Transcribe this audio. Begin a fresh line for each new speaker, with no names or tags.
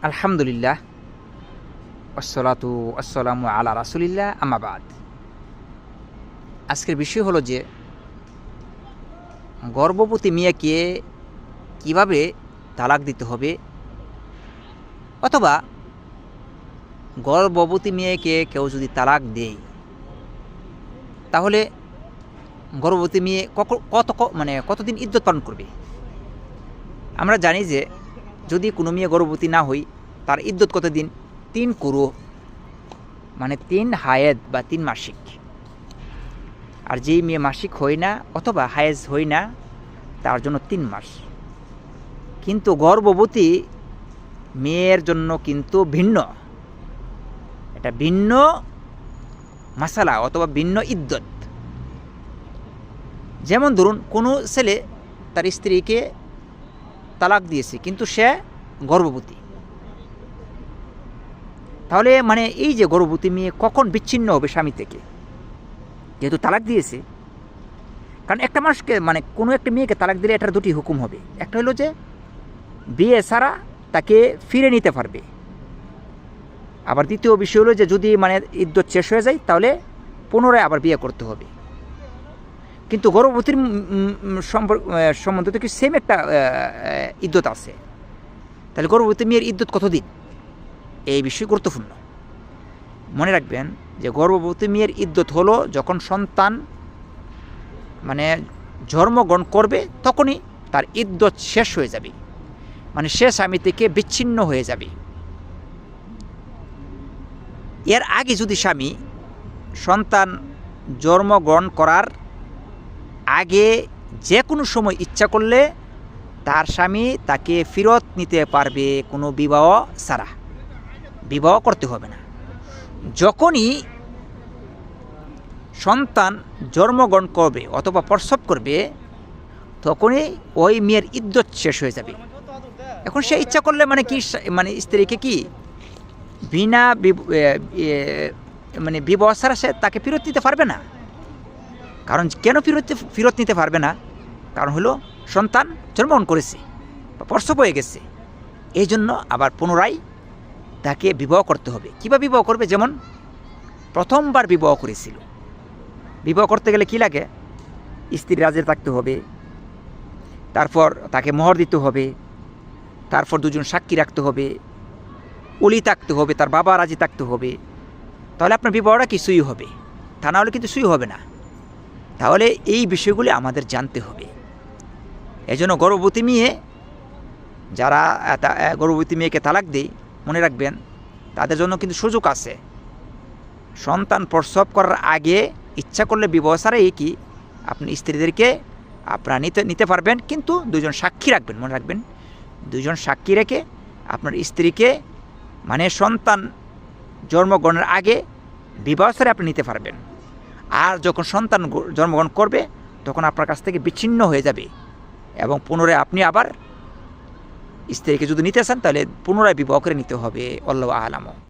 আলহামদুলিল্লাহ আসসালাতু আসসালামু আলা রাসুলিল্লাহ আমাবাদ। আজকের বিষয় হলো যে গর্ভবতী মেয়েকে কিভাবে তালাক দিতে হবে, অথবা গর্ভবতী মেয়েকে কেউ যদি তালাক দেয় তাহলে গর্ভবতী মেয়ে কতদিন ইদ্যত পালন করবে। আমরা জানি যে যদি কোনো মেয়ে গর্ভবতী না হই তার ইদ্যত কতদিন? 3 কুরু, মানে 3 হায়েদ বা 3 মাসিক। আর যেই মেয়ে মাসিক হয় না অথবা হায়েজ হয় না তার জন্য 3 মাস। কিন্তু গর্ভবতী মেয়ের জন্য কিন্তু ভিন্ন, এটা ভিন্ন মাসালা অথবা ভিন্ন ইদ্যত। যেমন ধরুন কোনো ছেলে তার স্ত্রীকে তালাক দিয়েছে কিন্তু সে গর্ভবতী, তাহলে মানে এই যে গর্ভবতী মেয়ে কখন বিচ্ছিন্ন হবে স্বামী থেকে, যেহেতু তালাক দিয়েছে। কারণ একটা মানুষকে মানে কোনো একটা মেয়েকে তালাক দিলে এটার দুটি হুকুম হবে। একটা হলো যে বিয়ে ছাড়া তাকে ফিরে নিতে পারবে, আবার দ্বিতীয় বিষয় হলো যে যদি মানে ইদ্যত শেষ হয়ে যায় তাহলে পুনরায় আবার বিয়ে করতে হবে। কিন্তু গর্ভবতীর সম্বন্ধে তো কি সেম একটা ইদ্যত আছে। তাহলে গর্ভবতী মেয়ের ইদ্যত কতদিন, এই বিষয় গুরুত্বপূর্ণ। মনে রাখবেন যে গর্ভবতী মেয়ের ইদ্যত হলো যখন সন্তান মানে জন্মগ্রহণ করবে তখনই তার ইদ্যত শেষ হয়ে যাবে, মানে সে স্বামী থেকে বিচ্ছিন্ন হয়ে যাবে। এর আগে যদি স্বামী সন্তান জন্মগ্রহণ করার আগে যে কোনো সময় ইচ্ছা করলে তার স্বামী তাকে ফেরত নিতে পারবে, কোনো বিবাহ ছাড়া। বিবাহ করতে হবে না। যখনই সন্তান জন্মগ্রহণ করবে অথবা প্রসব করবে তখনই ওই মেয়ের ইদ্যত শেষ হয়ে যাবে। এখন সে ইচ্ছা করলে মানে কি মানে স্ত্রীকে কি বিনা মানে বিবাহ ছাড়া সে তাকে ফেরত নিতে পারবে না। কারণ কেন ফেরত নিতে পারবে না? কারণ হলো সন্তান জন্মগ্রহণ করেছে বা প্রসব হয়ে গেছে, এই জন্য আবার পুনরায় তাকে বিবাহ করতে হবে। কীভাবে বিবাহ করবে? যেমন প্রথমবার বিবাহ করেছিল, বিবাহ করতে গেলে কি লাগে? স্ত্রী রাজি থাকতে হবে, তারপর তাকে মোহর দিতে হবে, তারপর 2 জন সাক্ষী রাখতে হবে, ওলি থাকতে হবে, তার বাবা রাজি থাকতে হবে। তাহলে আপনার বিবাহটা কি সই হবে, তা না হলে কিন্তু সই হবে না। তাহলে এই বিষয়গুলি আমাদের জানতে হবে। এজন্য গর্ভবতী মেয়ে যারা গর্ভবতী মেয়েকে তালাক দেয়, মনে রাখবেন তাদের জন্য কিন্তু সুযোগ আছে। সন্তান প্রসব করার আগে ইচ্ছা করলে বিবাহ ছাড়াই কি আপনি স্ত্রীদেরকে আপনারা নিতে পারবেন, কিন্তু 2 জন সাক্ষী রাখবেন। মনে রাখবেন 2 জন সাক্ষী রেখে আপনার স্ত্রীকে মানে সন্তান জন্মগ্রহণের আগে বিবাহ ছাড়া আপনি নিতে পারবেন। আর যখন সন্তান জন্মগ্রহণ করবে তখন আপনার কাছ থেকে বিচ্ছিন্ন হয়ে যাবে এবং পুনরায় আপনি আবার স্ত্রীকে যদি নিতে চান তাহলে পুনরায় বিবাহ করে নিতে হবে। আল্লাহু আ'লাম।